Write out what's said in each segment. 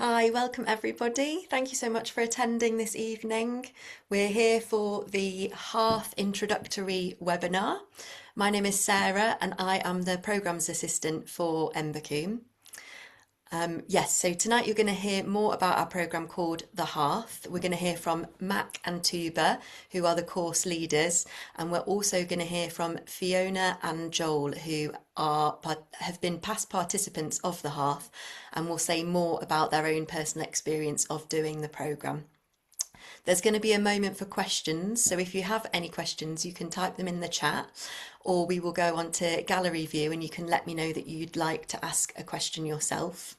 Hi, welcome everybody. Thank you so much for attending this evening. We're here for the Hearth Introductory webinar. My name is Sarah and I am the Programmes Assistant for Embercombe. Yes, so tonight you're going to hear more about our programme called The Hearth. We're going to hear from Mac and Tugba, who are the course leaders, and we're also going to hear from Fiona and Joel, who have been past participants of The Hearth and will say more about their own personal experience of doing the programme. There's going to be a moment for questions, so if you have any questions, you can type them in the chat, or we will go on to gallery view and you can let me know that you'd like to ask a question yourself.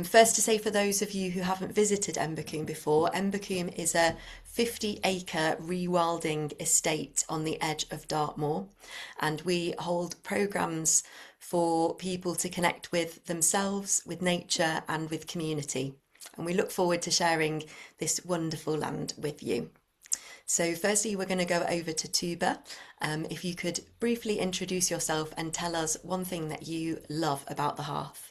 First to say, for those of you who haven't visited Embercombe before, Embercombe is a 50-acre rewilding estate on the edge of Dartmoor, and we hold programmes for people to connect with themselves, with nature and with community. And we look forward to sharing this wonderful land with you. So firstly, we're going to go over to Tugba. If you could briefly introduce yourself and tell us one thing that you love about the Hearth.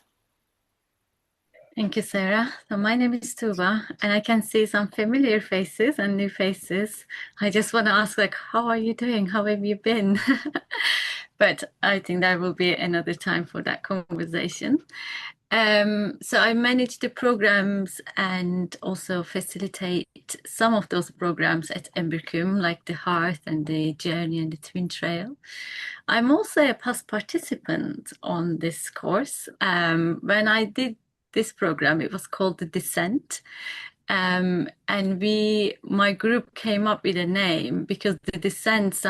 Thank you, Sarah. So my name is Tugba, and I can see some familiar faces and new faces. I just want to ask, how are you doing? How have you been? But I think there will be another time for that conversation. So I manage the programs and also facilitate some of those programs at Embercombe, like the Hearth and the Journey and the Twin Trail. I'm also a past participant on this course. When I did this program, it was called The Descent. And my group came up with a name because the descent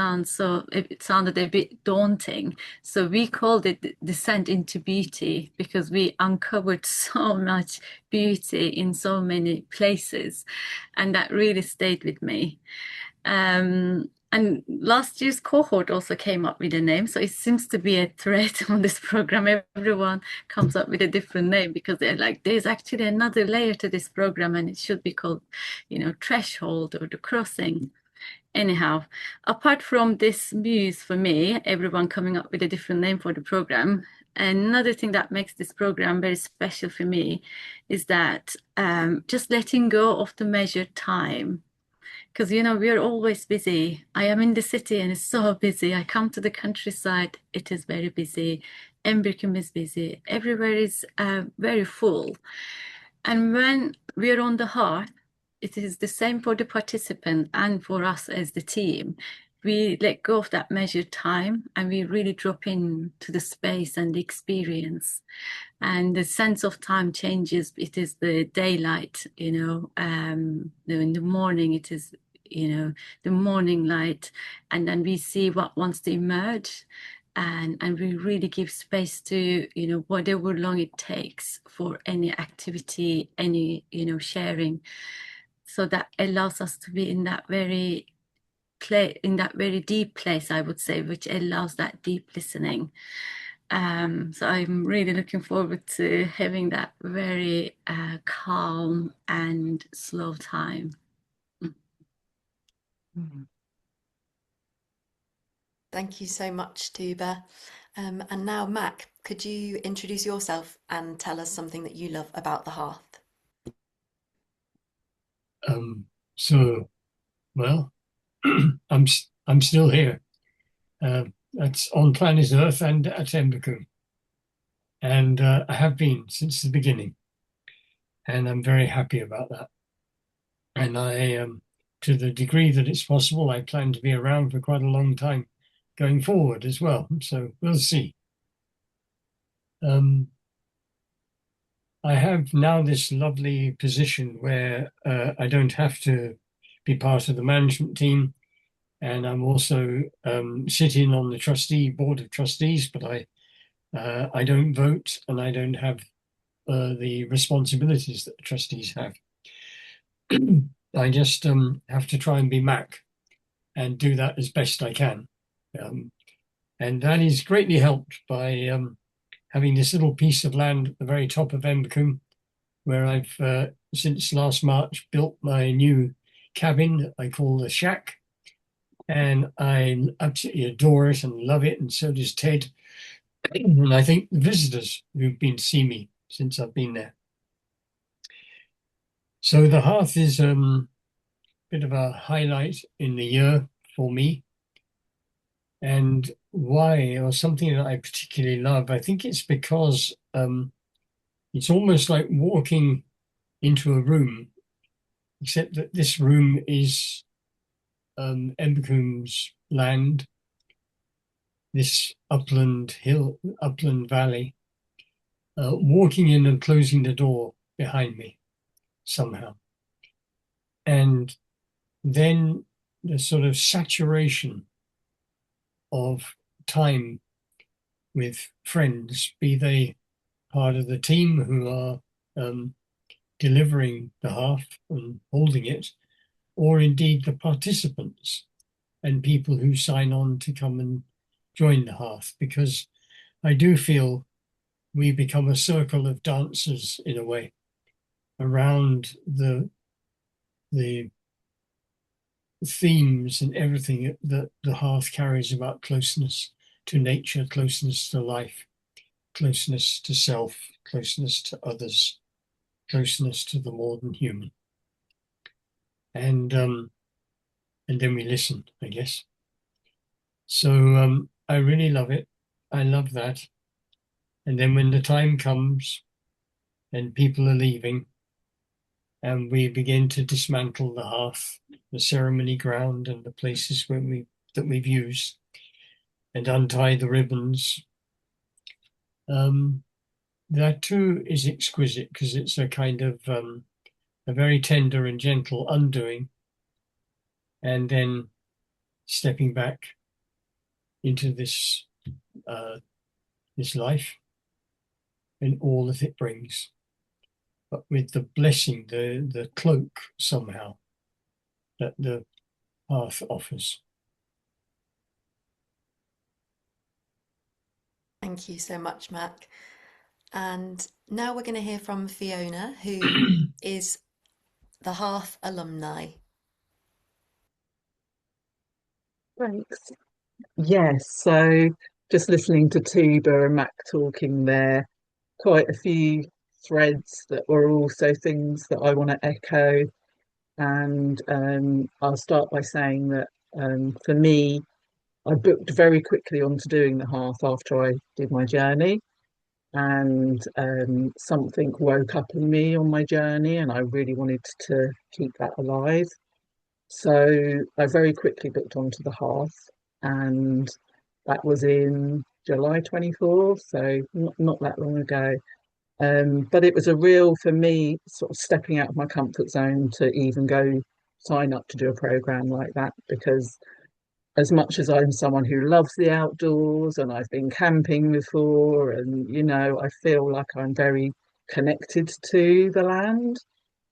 it sounded a bit daunting. So we called it Descent into Beauty because we uncovered so much beauty in so many places. And that really stayed with me. And last year's cohort also came up with a name. So it seems to be a thread on this program. Everyone comes up with a different name because they're like, there's actually another layer to this program and it should be called, Threshold or The Crossing. Anyhow, apart from this muse for me, everyone coming up with a different name for the program, another thing that makes this program very special for me is that just letting go of the measured time. Because, we're always busy. I am in the city and it's so busy. I come to the countryside, it is very busy. Embercombe is busy. Everywhere is very full. And when we're on the Hearth, it is the same for the participant and for us as the team. We let go of that measured time and we really drop in to the space and the experience. And the sense of time changes. It is the daylight, in the morning, it is, the morning light. And then we see what wants to emerge. And we really give space to, whatever long it takes for any activity, any, sharing. So that allows us to be in that very deep place, I would say, which allows that deep listening. So I'm really looking forward to having that very calm and slow time. Thank you so much, Tugba. And now, Mac, could you introduce yourself and tell us something that you love about the Hearth? Well, I'm still here. That's on planet Earth and at Embercombe, and I have been since the beginning, and I'm very happy about that. And to the degree that it's possible, I plan to be around for quite a long time going forward as well. So we'll see. I have now this lovely position where I don't have to be part of the management team. And I'm also sitting on the board of trustees, but I don't vote and I don't have the responsibilities that the trustees have. I just have to try and be Mac and do that as best I can. And that is greatly helped by having this little piece of land at the very top of Embercombe, where I've, since last March, built my new cabin that I call the Shack. And I absolutely adore it and love it, and so does Ted. And I think the visitors who've been to see me since I've been there. So the hearth is bit of a highlight in the year for me. And why, or something that I particularly love, I think it's because it's almost like walking into a room, except that this room is Embercombe's land, this upland valley, walking in and closing the door behind me somehow. And then the sort of saturation of time with friends, be they part of the team who are delivering the hearth and holding it, or indeed the participants and people who sign on to come and join the hearth, because I do feel we become a circle of dancers in a way around the themes and everything that the hearth carries about closeness to nature, closeness to life, closeness to self, closeness to others, closeness to the more than human. And then we listen, I guess. So I really love it. I love that. And then when the time comes and people are leaving, and we begin to dismantle the hearth, the ceremony ground, and the places where we've used, and untie the ribbons. That too is exquisite because it's a kind of a very tender and gentle undoing, and then stepping back into this this life and all that it brings, but with the blessing, the cloak somehow that the hearth offers. Thank you so much, Mac. And now we're going to hear from Fiona, who is the Hearth alumni. Thanks. Yes, so just listening to Tugba and Mac talking there, quite a few threads that were also things that I want to echo. And I'll start by saying that for me, I booked very quickly onto doing the Hearth after I did my journey. And something woke up in me on my journey, and I really wanted to keep that alive. So I very quickly booked onto the Hearth, and that was in July 24, so not that long ago. But it was a real, for me, sort of stepping out of my comfort zone to even go sign up to do a program like that, because as much as I'm someone who loves the outdoors and I've been camping before, and I feel like I'm very connected to the land,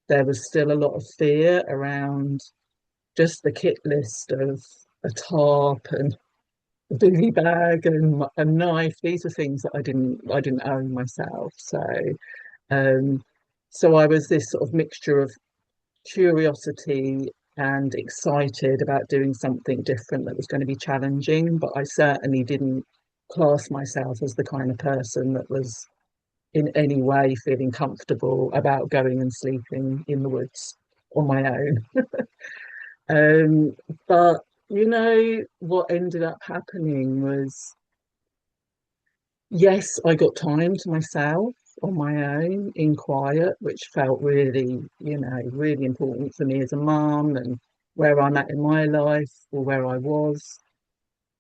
there was still a lot of fear around just the kit list of a tarp and a bivy bag and a knife. These are things that I didn't own myself. Um, so I was this sort of mixture of curiosity and excited about doing something different that was going to be challenging, but I certainly didn't class myself as the kind of person that was in any way feeling comfortable about going and sleeping in the woods on my own. Um, but what ended up happening was, yes, I got time to myself on my own in quiet, which felt really, really important for me as a mum and where I'm at in my life or where I was,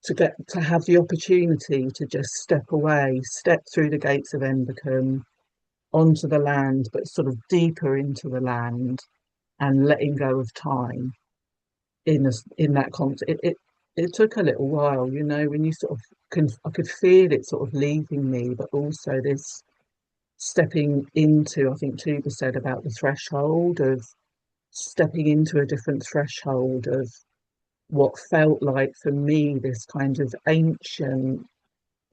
to get to have the opportunity to just step away, step through the gates of Embercombe onto the land, but sort of deeper into the land and letting go of time in that context. It took a little while, when you sort of I could feel it sort of leaving me, but also this stepping into, I think Tuba said about the threshold of stepping into a different threshold of what felt like for me this kind of ancient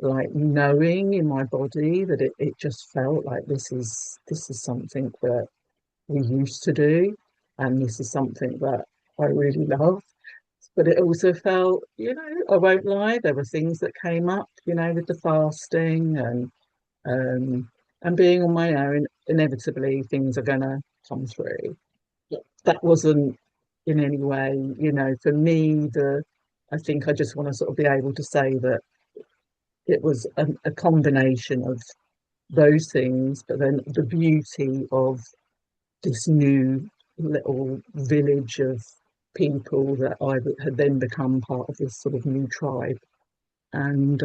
like knowing in my body that it just felt like this is something that we used to do, and this is something that I really love. But it also felt, I won't lie, there were things that came up, with the fasting and being on my own. Inevitably, things are gonna come through. that wasn't in any way, for me, I think I just want to sort of be able to say that it was a combination of those things, but then the beauty of this new little village of people that I had then become part of this sort of new tribe. And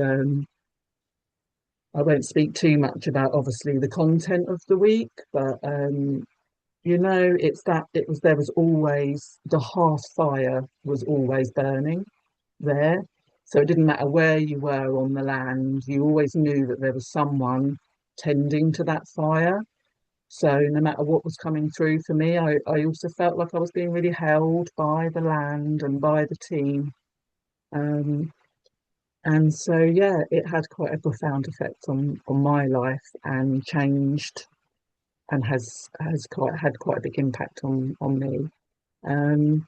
I won't speak too much about obviously the content of the week, but it's that there was always the hearth fire was always burning there. So it didn't matter where you were on the land, you always knew that there was someone tending to that fire. So no matter what was coming through for me, I also felt like I was being really held by the land and by the team. Um, and so, yeah, it had quite a profound effect on my life and changed and has quite had quite a big impact on me. Um,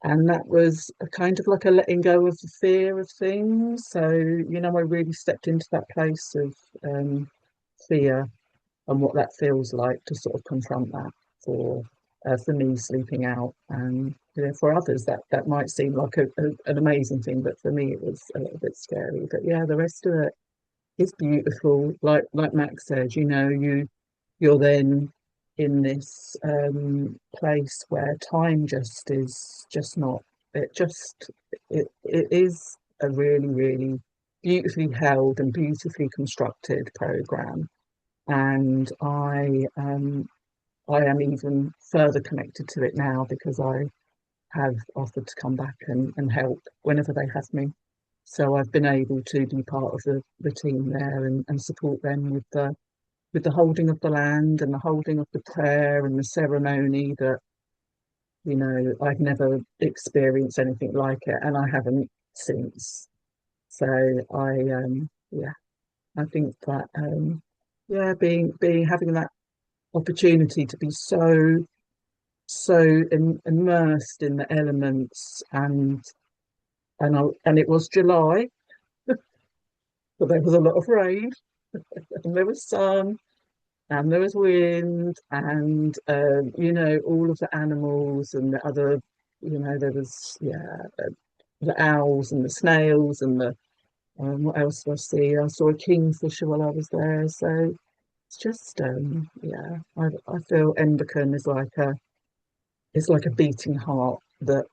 and that was a kind of like a letting go of the fear of things. So, I really stepped into that place of fear and what that feels like to sort of confront that for me sleeping out. And for others that might seem like an amazing thing, but for me it was a little bit scary. But yeah, the rest of it is beautiful. Like Max said, you're then in this place where time just is just not it is a really, really beautifully held and beautifully constructed program. And I am even further connected to it now because I have offered to come back and help whenever they have me. So I've been able to be part of the team there and support them with the holding of the land and the holding of the prayer and the ceremony that, I've never experienced anything like it and I haven't since. So yeah, I think that being having that opportunity to be so immersed in the elements and it was July, but there was a lot of rain and there was sun and there was wind and all of the animals and the other there was the owls and the snails and the what else did I see? I saw a kingfisher while I was there. So it's just I feel Embercombe is like a beating heart that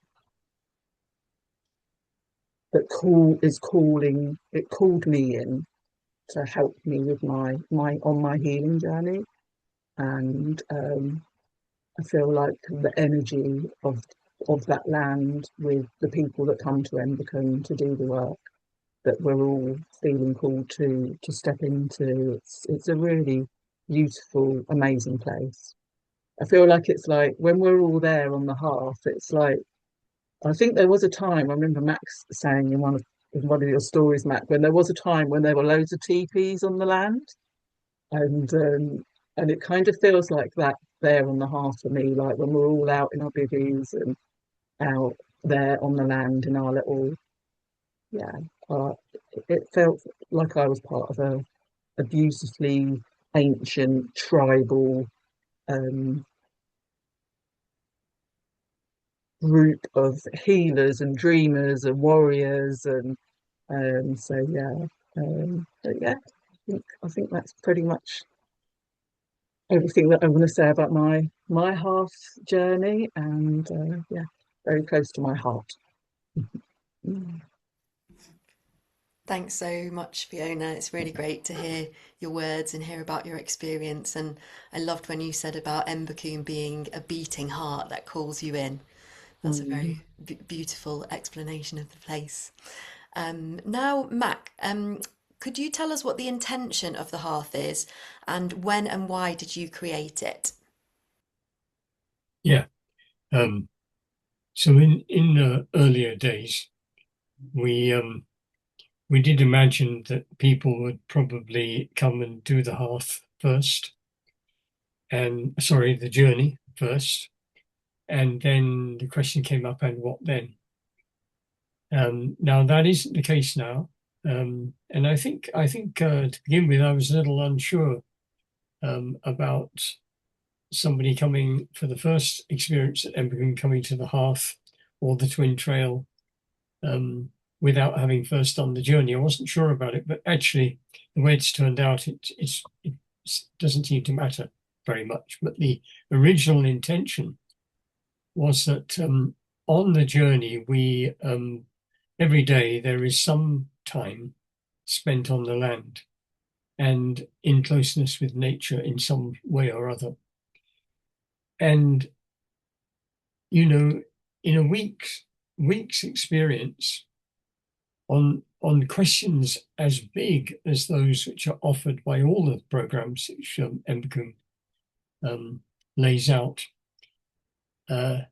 calling it called me in to help me with my healing journey. And I feel like the energy of that land with the people that come to Embercombe to do the work that we're all feeling called to step into. It's a really beautiful, amazing place. I feel like it's like when we're all there on the hearth, it's like I think there was a time I remember Max saying in one of your stories, Mac, when there was a time when there were loads of teepees on the land, and um, and it kind of feels like that there on the hearth for me, like when we're all out in our bivvies and out there on the land in our little yeah. Uh, it felt like I was part of a beautifully ancient tribal um, group of healers and dreamers and warriors and so yeah. But yeah, I think that's pretty much everything that I want to say about my hearth journey and yeah, very close to my heart. Mm. Thanks so much, Fiona. It's really great to hear your words and hear about your experience. And I loved when you said about Embercombe being a beating heart that calls you in. That's a Mm. very beautiful explanation of the place. Now, Mac, could you tell us what the intention of the hearth is and when and why did you create it? Yeah. Um, so in earlier days, we we did imagine that people would probably come and do the hearth first, and sorry, the journey first, and then the question came up, and what then? Now that isn't the case now, and I think to begin with, I was a little unsure about somebody coming for the first experience at Embercombe, coming to the Hearth or the Twin Trail without having first done the journey. I wasn't sure about it, but actually the way it's turned out, it doesn't seem to matter very much. But the original intention was that on the journey, we every day there is some time spent on the land and in closeness with nature in some way or other. And, you know, in a week's experience on questions as big as those which are offered by all the programs which Embercombe lays out, a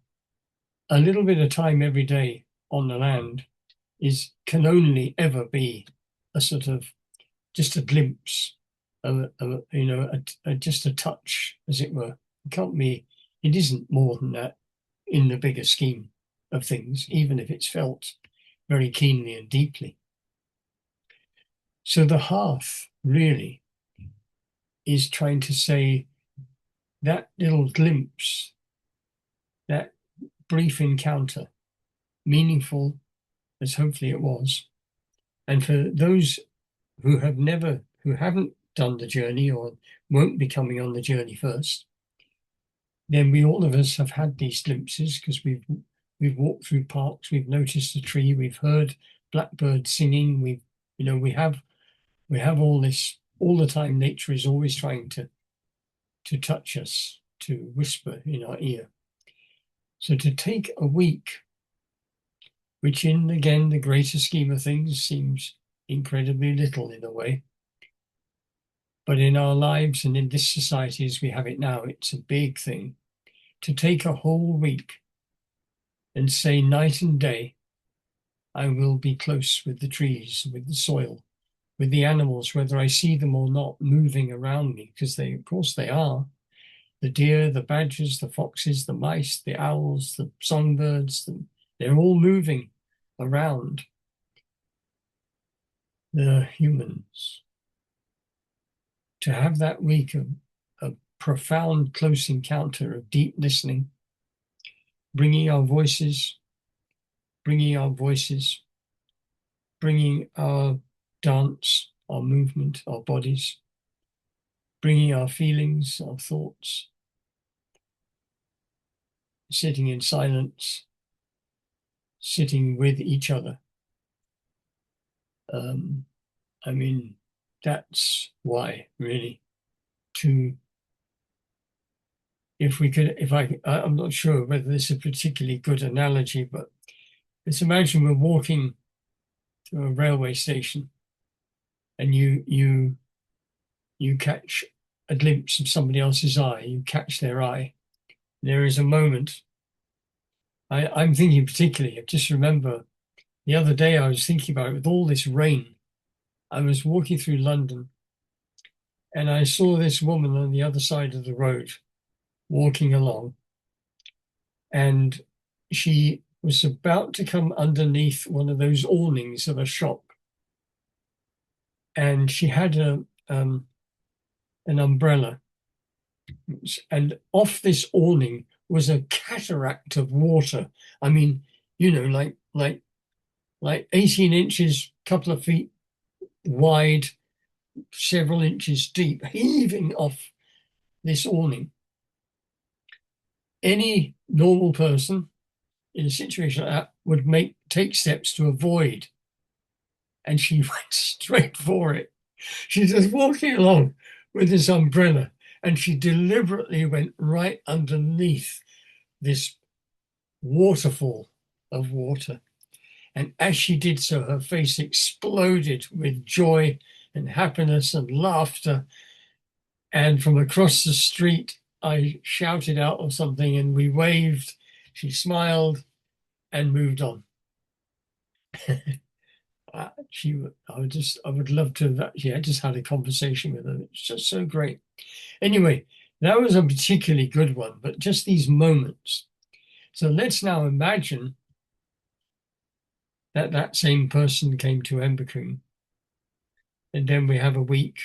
little bit of time every day on the land can only ever be a sort of just a glimpse, just a touch, as it were. It isn't more than that in the bigger scheme of things, even if it's felt very keenly and deeply. So the Hearth really is trying to say that little glimpse, that brief encounter, meaningful as hopefully it was. And for those who haven't done the journey or won't be coming on the journey first, then all of us have had these glimpses because we've walked through parks, we've noticed a tree, we've heard blackbirds singing, we have all this all the time. Nature is always trying to touch us, to whisper in our ear. So to take a week, which in again the greater scheme of things seems incredibly little in a way, but in our lives and in this society as we have it now, it's a big thing. To take a whole week and say night and day, I will be close with the trees, with the soil, with the animals, whether I see them or not, moving around me, because of course they are. The deer, the badgers, the foxes, the mice, the owls, the songbirds, they're all moving around the humans. To have that week of a profound, close encounter of deep listening, bringing our voices, bringing our dance, our movement, our bodies, bringing our feelings, our thoughts, sitting in silence, sitting with each other. That's why, really, I'm not sure whether this is a particularly good analogy, but let's imagine we're walking to a railway station and you catch a glimpse of somebody else's eye, you catch their eye. There is a moment, I'm thinking particularly, I just remember the other day I was thinking about it with all this rain. I was walking through London and I saw this woman on the other side of the road walking along, and she was about to come underneath one of those awnings of a shop, and she had an umbrella, and off this awning was a cataract of water. I mean, like 18 inches, couple of feet wide, several inches deep, heaving off this awning. Any normal person in a situation like that would take steps to avoid, and she went straight for it. She's just walking along with this umbrella, and she deliberately went right underneath this waterfall of water. And as she did so, her face exploded with joy and happiness and laughter. And from across the street, I shouted out or something, and we waved. She smiled and moved on. I would love to have actually, I just had a conversation with her. It's just so great. Anyway, that was a particularly good one, but just these moments. So let's now imagine that same person came to Embercombe, and then we have a week,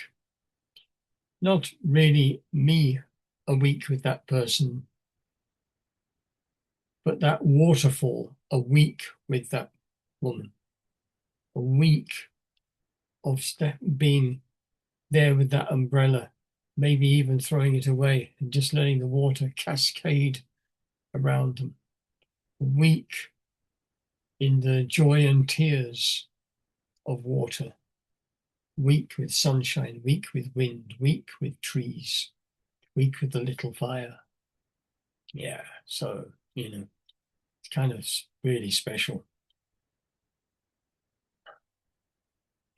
not really me a week with that person, but that waterfall, a week with that woman, a week of being there with that umbrella, maybe even throwing it away and just letting the water cascade around them. A week in the joy and tears of water. Week with sunshine, week with wind, week with trees, week with the little fire. Yeah, so, it's kind of really special.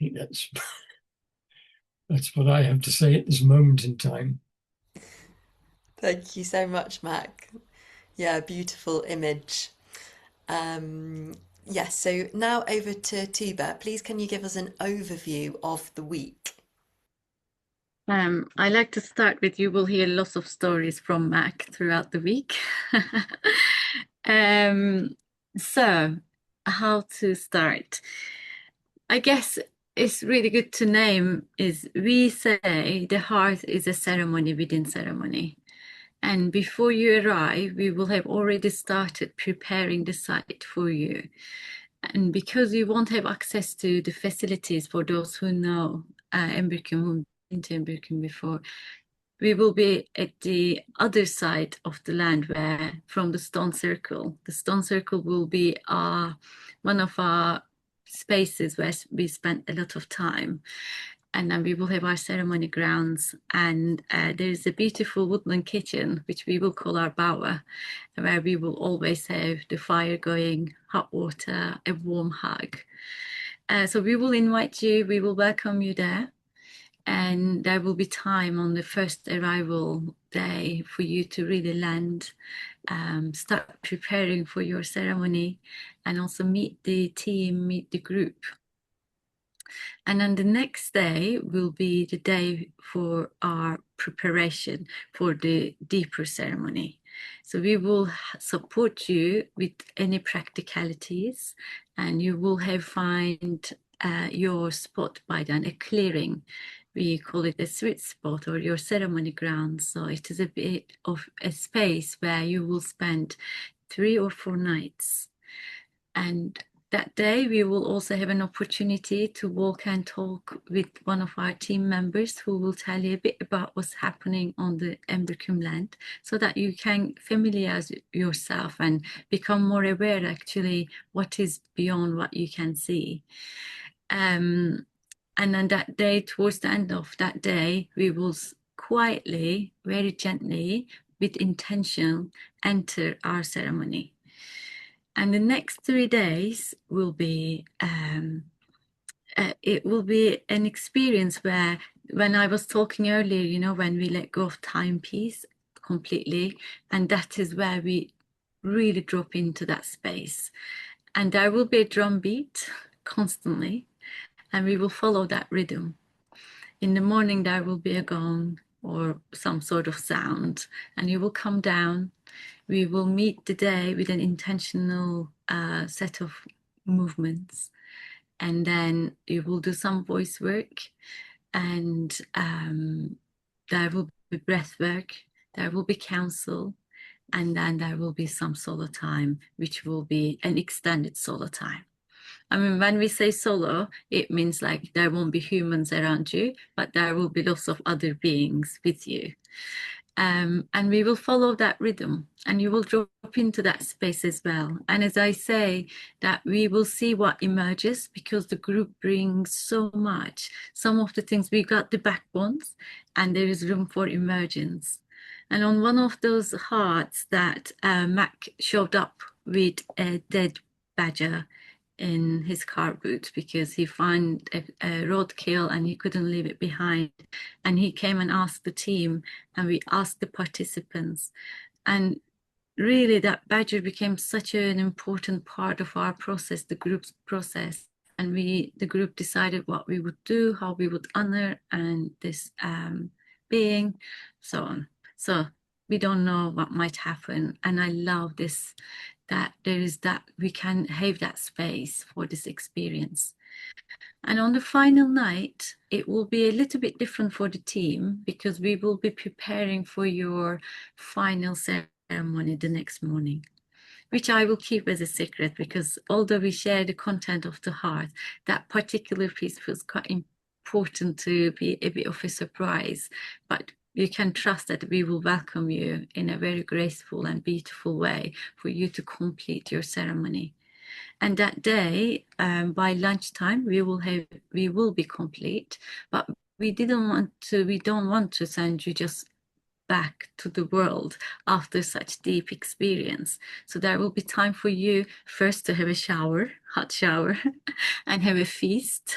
I think that's what I have to say at this moment in time. Thank you so much, Mac. Yeah, beautiful image. Yes, so now over to Tuba. Please, can you give us an overview of the week? I like to start with you will hear lots of stories from Mac throughout the week. So, how to start? I guess it's really good to name is we say the hearth is a ceremony within ceremony. And before you arrive, we will have already started preparing the site for you. And because you won't have access to the facilities for those who know Embercombe, who've been to Embercombe before, we will be at the other side of the land where from the stone circle. The stone circle will be one of our spaces where we spent a lot of time. And then we will have our ceremony grounds, and there's a beautiful woodland kitchen, which we will call our bower, where we will always have the fire going, hot water, a warm hug. So we will invite you, we will welcome you there. And there will be time on the first arrival day for you to really land, start preparing for your ceremony, and also meet the team, meet the group. And then the next day will be the day for our preparation for the deeper ceremony. So we will support you with any practicalities, and you will have find your spot by then, a clearing. We call it a sweet spot or your ceremony ground. So it is a bit of a space where you will spend 3 or 4 nights. And that day, we will also have an opportunity to walk and talk with one of our team members who will tell you a bit about what's happening on the Embercombe land so that you can familiarize yourself and become more aware actually what is beyond what you can see. And then that day, towards the end of that day, we will quietly, very gently, with intention, enter our ceremony. And the next 3 days will be, it will be an experience where, when I was talking earlier, when we let go of timepiece completely, and that is where we really drop into that space. And there will be a drum beat constantly, and we will follow that rhythm. In the morning, there will be a gong or some sort of sound, and you will come down. We will meet the day with an intentional set of movements, and then you will do some voice work, and there will be breath work, there will be counsel, and then there will be some solo time, which will be an extended solo time. I mean, when we say solo, it means like there won't be humans around you, but there will be lots of other beings with you. And we will follow that rhythm, and you will drop into that space as well. And as I say, that we will see what emerges because the group brings so much. Some of the things we got the backbones, and there is room for emergence. And on one of those hearts that Mac showed up with a dead badger in his car boot because he found a roadkill and he couldn't leave it behind. And he came and asked the team, and we asked the participants. And really, that badger became such an important part of our process, the group's process. And the group decided what we would do, how we would honor and this being, so on. So we don't know what might happen. And I love this that there is that we can have that space for this experience. And on the final night, it will be a little bit different for the team because we will be preparing for your final ceremony the next morning, which I will keep as a secret because although we share the content of the heart, that particular piece feels quite important to be a bit of a surprise. But you can trust that we will welcome you in a very graceful and beautiful way for you to complete your ceremony. And that day, by lunchtime, we will be complete. But we don't want to send you just back to the world after such deep experience. So there will be time for you first to have a shower, hot shower, and have a feast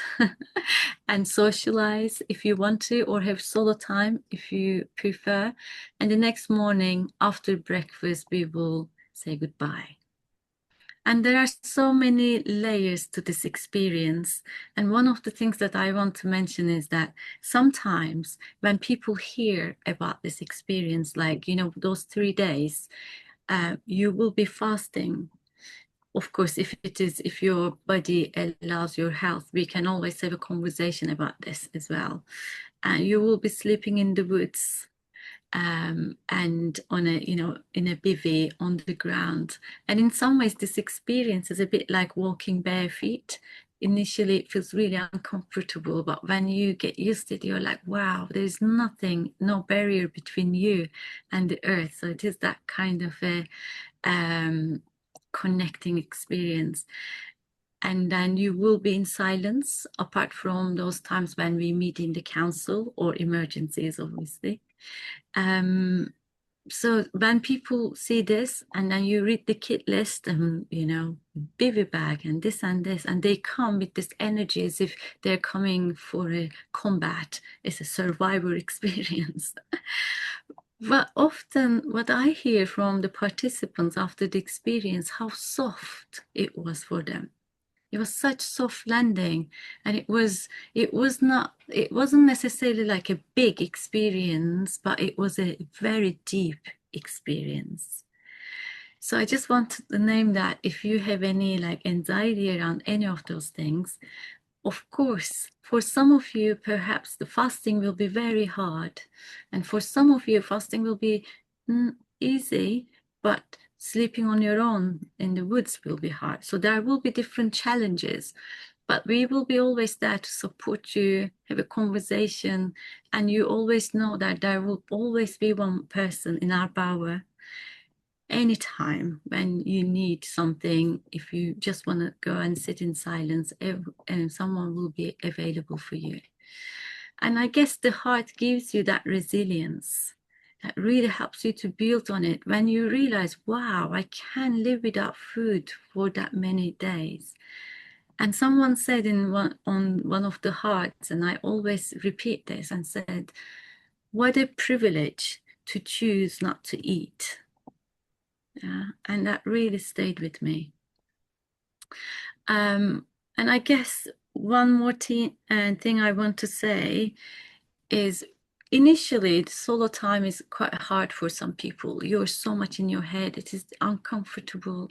and socialize if you want to, or have solo time if you prefer. And the next morning after breakfast, we will say goodbye. And there are so many layers to this experience. And one of the things that I want to mention is that sometimes when people hear about this experience, like, those 3 days, you will be fasting. Of course, if your body allows your health, we can always have a conversation about this as well. And you will be sleeping in the woods and on in a bivvy on the ground. And in some ways, this experience is a bit like walking bare feet. Initially, it feels really uncomfortable, but when you get used to it, you're like, wow, there's nothing, no barrier between you and the earth. So it is that kind of a connecting experience. And then you will be in silence, apart from those times when we meet in the council or emergencies, obviously. So when people see this and then you read the kit list and, bivy bag and this, and they come with this energy as if they're coming for a combat. It's a survivor experience. But often what I hear from the participants after the experience, how soft it was for them. It was such soft landing, and it wasn't necessarily like a big experience, but it was a very deep experience. So I just wanted to name that if you have any like anxiety around any of those things, of course, for some of you, perhaps the fasting will be very hard. And for some of you, fasting will be easy, but sleeping on your own in the woods will be hard. So there will be different challenges, but we will be always there to support you, have a conversation, and you always know that there will always be one person in our power anytime when you need something. If you just want to go and sit in silence, and someone will be available for you. And I guess the heart gives you that resilience that really helps you to build on it when you realize, wow, I can live without food for that many days. And someone said on one of the hearts, and I always repeat this, and said, what a privilege to choose not to eat. Yeah, and that really stayed with me. And I guess one more thing I want to say is initially the solo time is quite hard for some people. You're so much in your head, it is uncomfortable.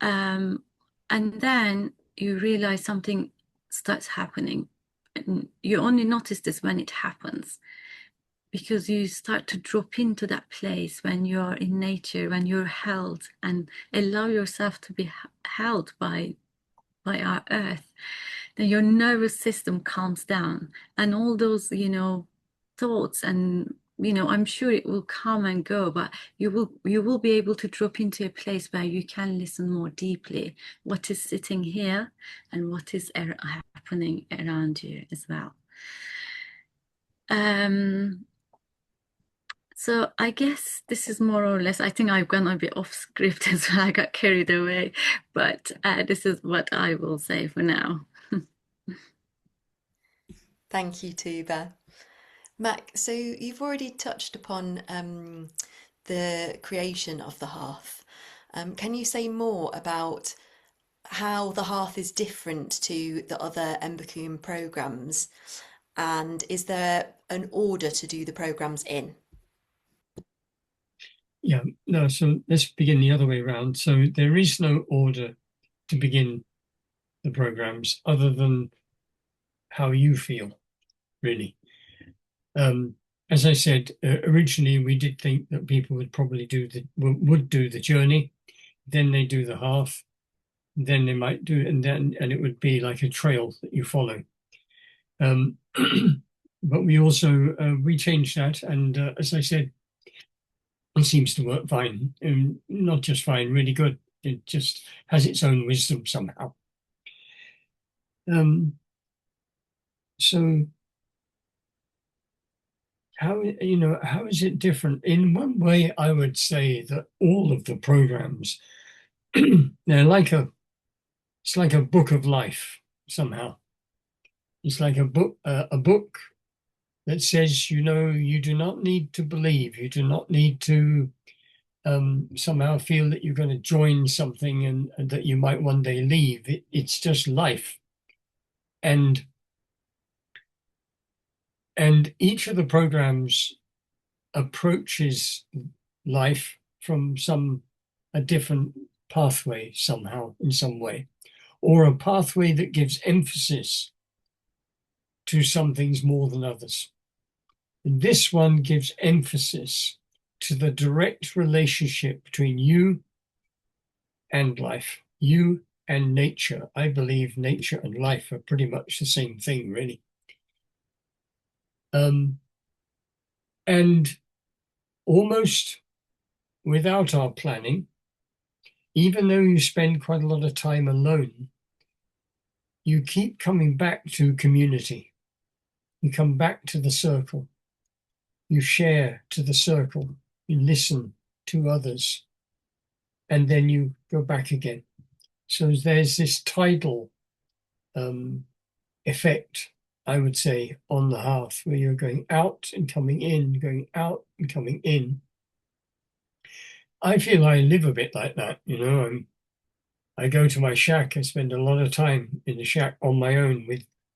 And then you realize something starts happening. And you only notice this when it happens, because you start to drop into that place when you're in nature, when you're held, and allow yourself to be held by our earth. Then your nervous system calms down, and all those thoughts, and I'm sure it will come and go, but you will be able to drop into a place where you can listen more deeply what is sitting here and what is happening around you as well. So I guess this is more or less, I think I've gone a bit off script as well. I got carried away, but this is what I will say for now. Thank you, Tugba. Mac, so you've already touched upon the creation of the Hearth. Can you say more about how the Hearth is different to the other Embercombe programmes? And is there an order to do the programmes in? Yeah, no, so let's begin the other way around. So there is no order to begin the programs other than how you feel, really. As I said, originally we did think that people would probably would do the journey, then they do the Hearth, then they might do, and it would be like a trail that you follow. But we also we changed that, and as I said, it seems to work fine, and not just fine, really good. It just has its own wisdom somehow. So how how is it different? In one way, I would say that all of the programs they're like it's like a book of life somehow. It's like a book that says, you do not need to believe, you do not need to somehow feel that you're going to join something and that you might one day leave. It's just life, and each of the programs approaches life from a different pathway somehow, in some way, or a pathway that gives emphasis to some things more than others. And this one gives emphasis to the direct relationship between you and life, you and nature. I believe nature and life are pretty much the same thing, really. And almost without our planning, even though you spend quite a lot of time alone, you keep coming back to community. You come back to the circle. You share to the circle. You listen to others. And then you go back again. So there's this tidal effect, I would say, on the Hearth, where you're going out and coming in, going out and coming in. I feel I live a bit like that, I go to my shack. I spend a lot of time in the shack on my own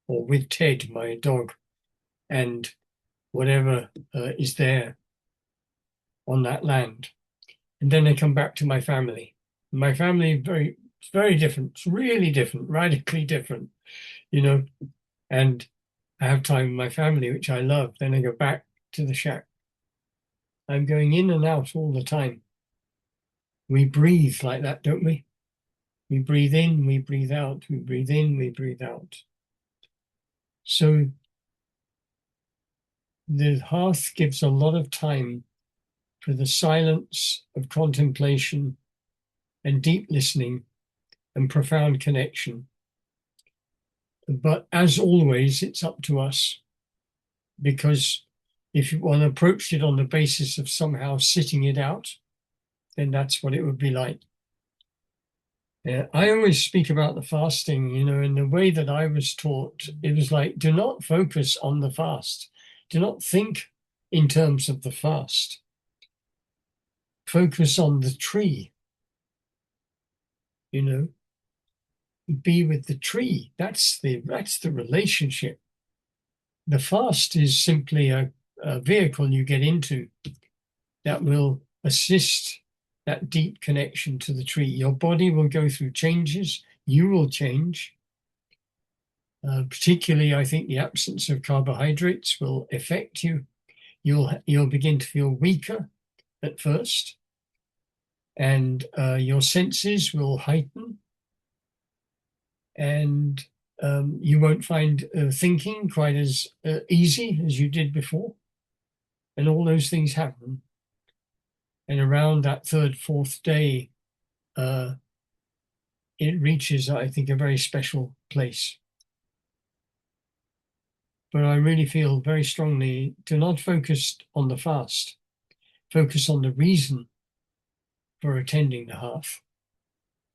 with Ted, my dog, and whatever is there on that land. And then I come back to my family. My family, it's very different. It's really different, radically different, and I have time with my family, which I love. Then I go back to the shack. I'm going in and out all the time. We breathe like that, don't we? We breathe in, we breathe out, we breathe in, we breathe out. So the Hearth gives a lot of time for the silence of contemplation and deep listening and profound connection. But as always, it's up to us, because if one approached it on the basis of somehow sitting it out, then that's what it would be like. I always speak about the fasting, in the way that I was taught. It was like, do not focus on the fast. Do not think in terms of the fast. Focus on the tree, be with the tree. That's the relationship. The fast is simply a vehicle you get into that will assist that deep connection to the tree. Your body will go through changes. You will change. Particularly, I think the absence of carbohydrates will affect you. You'll begin to feel weaker at first, and your senses will heighten, and you won't find thinking quite as easy as you did before, and all those things happen. And around that third, fourth day, it reaches, I think, a very special place. But I really feel very strongly to not focus on the fast, focus on the reason for attending the Hearth,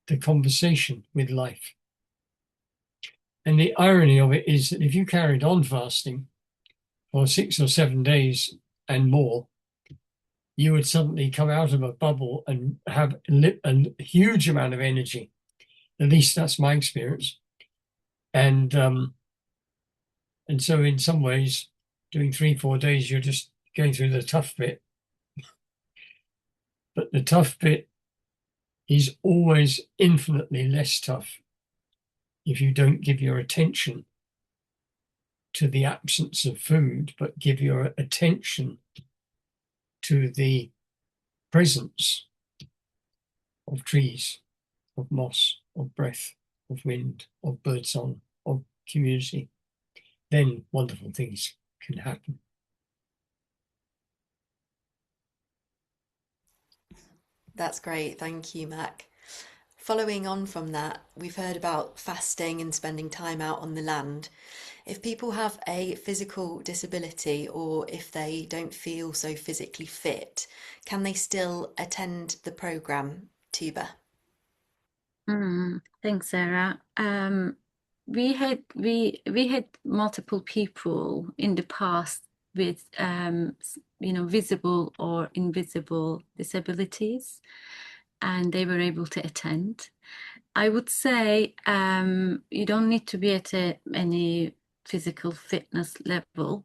the conversation with life. And the irony of it is that if you carried on fasting for 6 or 7 days and more, you would suddenly come out of a bubble and have a huge amount of energy. At least that's my experience. And so in some ways, doing 3-4 days, you're just going through the tough bit. But the tough bit is always infinitely less tough if you don't give your attention to the absence of food, but give your attention to the presence of trees, of moss, of breath, of wind, of birdsong, of community. Then wonderful things can happen. That's great. Thank you, Mac. Following on from that, we've heard about fasting and spending time out on the land. If people have a physical disability or if they don't feel so physically fit, can they still attend the programme, Tugba? Thanks, Sarah. We had multiple people in the past with visible or invisible disabilities, and they were able to attend. I would say you don't need to be at any physical fitness level,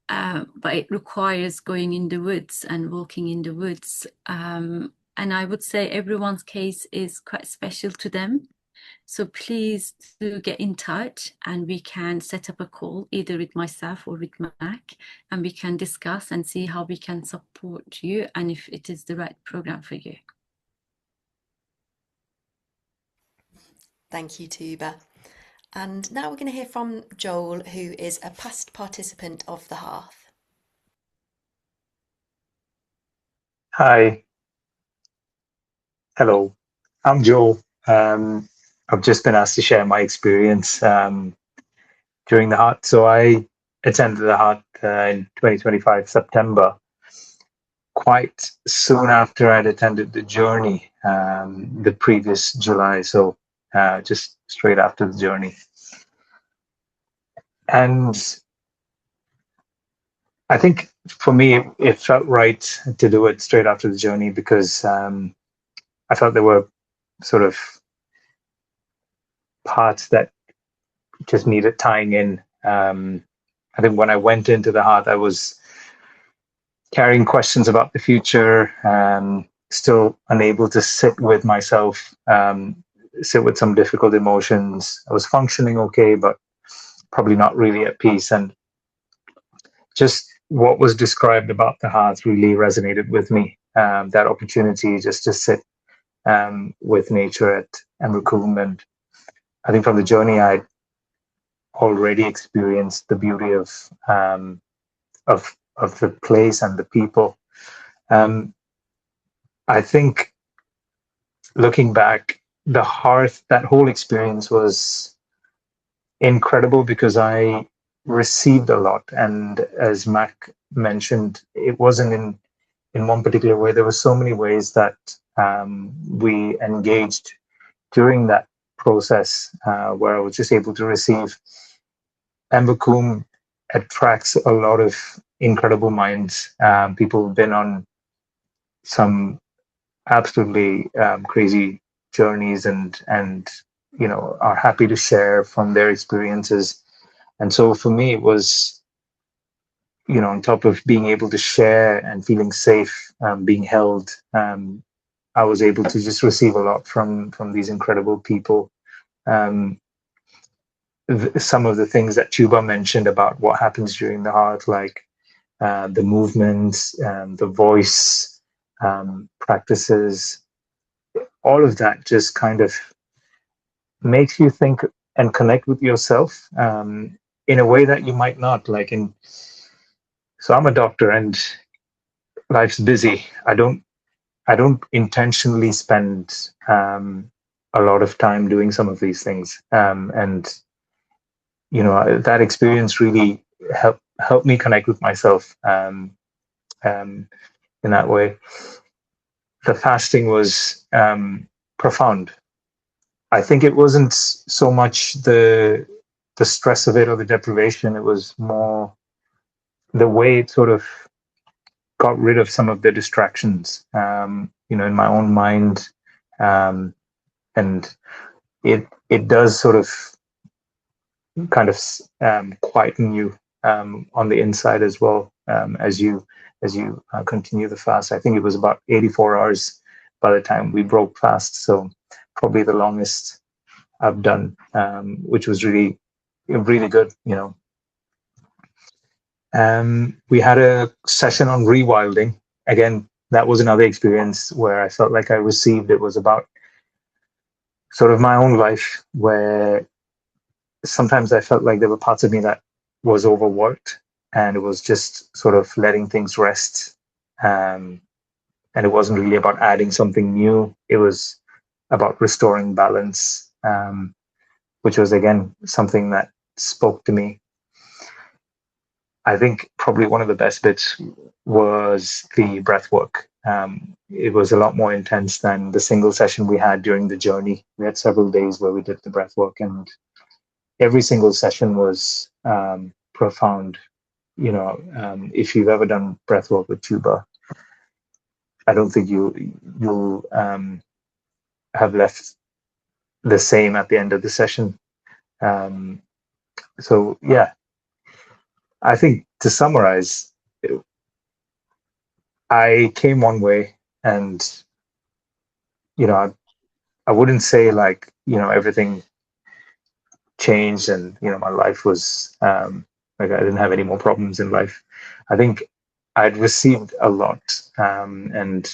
but it requires going in the woods and walking in the woods. And I would say everyone's case is quite special to them. So please do get in touch and we can set up a call either with myself or with Mac, and we can discuss and see how we can support you and if it is the right program for you. Thank you, Tugba. And now we're going to hear from Joel, who is a past participant of the Hearth. Hi. Hello. I'm Joel. I've just been asked to share my experience during the Hearth. So I attended the Hearth in 2025 September, quite soon after I'd attended the journey the previous July. So just straight after the journey. And I think for me, it felt right to do it straight after the journey because I felt there were sort of parts that just needed tying in. I think when I went into the Hearth, I was carrying questions about the future, still unable to sit with myself, sit with some difficult emotions. I was functioning okay, but probably not really at peace. And just what was described about the Hearth really resonated with me. That opportunity just to sit with nature at Embercombe. And I think from the journey, I'd already experienced the beauty of the place and the people. I think looking back, the Hearth, that whole experience was incredible because I received a lot. And as Mac mentioned, it wasn't in one particular way. There were so many ways that we engaged during that process where I was just able to receive. Embercombe attracts a lot of incredible minds. People have been on some absolutely crazy journeys and are happy to share from their experiences. And so for me, it was, on top of being able to share and feeling safe, being held, I was able to just receive a lot from these incredible people. Some of the things that Tugba mentioned about what happens during the Hearth, like the movements, the voice practices, all of that just kind of makes you think and connect with yourself in a way that you might not. So I'm a doctor and life's busy. I don't intentionally spend a lot of time doing some of these things, and that experience really helped me connect with myself in that way. The fasting was profound. I think it wasn't so much the stress of it or the deprivation. It was more the way it sort of got rid of some of the distractions, in my own mind, and it does sort of kind of quieten you on the inside as well, as you as you continue the fast. I think it was about 84 hours by the time we broke fast. So probably the longest I've done, which was really, really good, you know. We had a session on rewilding. Again, that was another experience where I felt like I received. It was about sort of my own life, where sometimes I felt like there were parts of me that was overworked, and it was just sort of letting things rest. And it wasn't really about adding something new. It was about restoring balance, which was, again, something that spoke to me. I think probably one of the best bits was the breath work. It was a lot more intense than the single session we had during the journey. We had several days where we did the breath work, and every single session was profound. You know, if you've ever done breath work with Tugba, I don't think you'll have left the same at the end of the session. So yeah, I think to summarize, I came one way, and you know, I wouldn't say like, you know, everything changed and, you know, my life was like I didn't have any more problems in life. I think I'd received a lot, and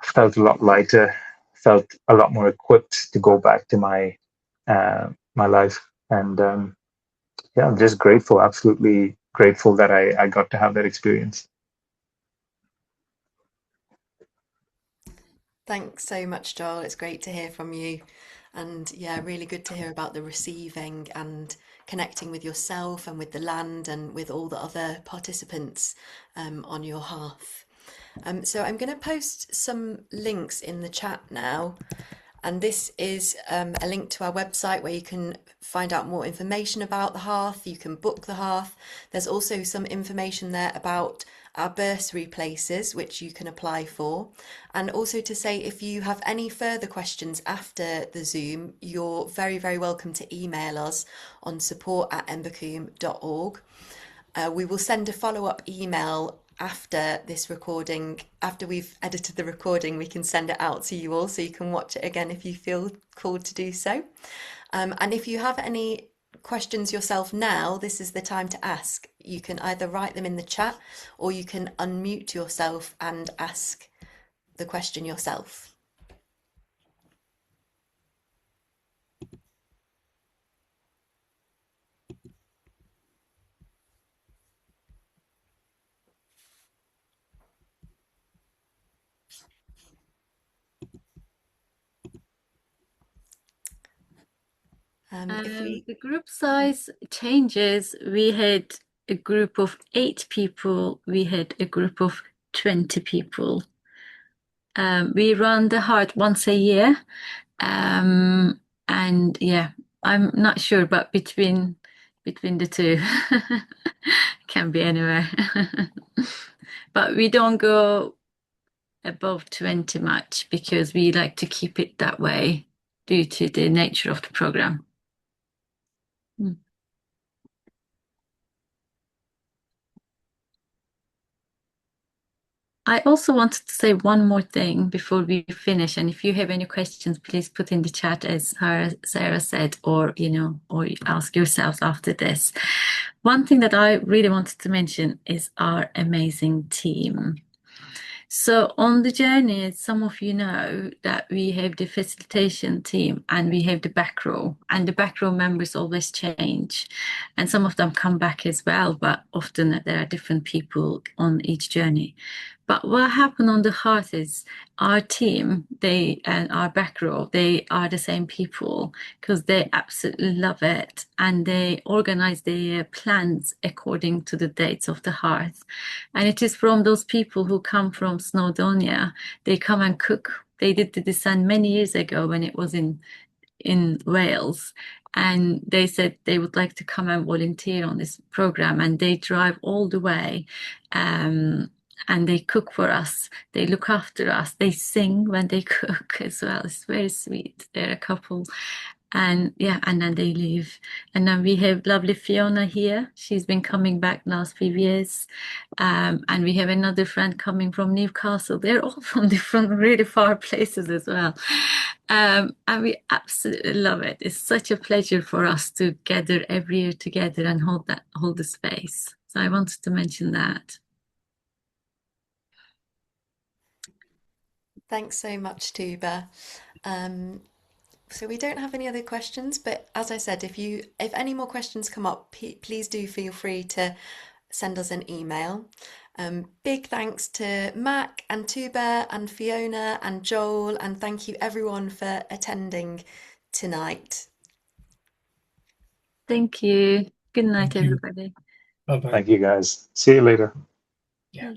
felt a lot lighter, felt a lot more equipped to go back to my my life. And yeah, I'm just grateful, absolutely grateful that I got to have that experience. Thanks so much, Joel. It's great to hear from you. And yeah, really good to hear about the receiving and connecting with yourself and with the land and with all the other participants on your hearth. So I'm going to post some links in the chat now. And this is a link to our website where you can find out more information about the Hearth. You can book the Hearth. There's also some information there about our bursary places, which you can apply for. And also to say, if you have any further questions after the Zoom, you're very, very welcome to email us on support@embercombe.org. We will send a follow-up email after this recording. After we've edited the recording, we can send it out to you all so you can watch it again if you feel called to do so. And if you have any questions yourself now, this is the time to ask. You can either write them in the chat or you can unmute yourself and ask the question yourself. The group size changes. We had a group of 8 people. We had a group of 20 people. We run the Hearth once a year. And yeah, I'm not sure, but between the two can be anywhere. But we don't go above 20 much because we like to keep it that way due to the nature of the program. I also wanted to say one more thing before we finish, and if you have any questions, please put in the chat, as Sarah said, or or ask yourselves after this. One thing that I really wanted to mention is our amazing team. So on the journey, some of you know that we have the facilitation team and we have the back row, and the back row members always change, and some of them come back as well, but often there are different people on each journey. But what happened on the Hearth is our team, they and our back row, they are the same people because they absolutely love it, and they organize their plans according to the dates of the Hearth. And it is from those people who come from Snowdonia. They come and cook. They did the descent many years ago when it was in Wales, and they said they would like to come and volunteer on this program, and they drive all the way, and they cook for us. They look after us. They sing when they cook as well. It's very sweet. They're a couple, And yeah, and then they leave. And then we have lovely Fiona here. She's been coming back last few years. And we have another friend coming from Newcastle. They're all from different, really far places as well. And we absolutely love it. It's such a pleasure for us to gather every year together and hold the space. So I wanted to mention that. Thanks so much, Tugba. So we don't have any other questions, but as I said, if any more questions come up, please do feel free to send us an email. Big thanks to Mac and Tugba and Fiona and Joel, and thank you everyone for attending tonight. Thank you. Good night, Thank you. everybody. Bye bye. Thank you, guys. See you later. Yeah.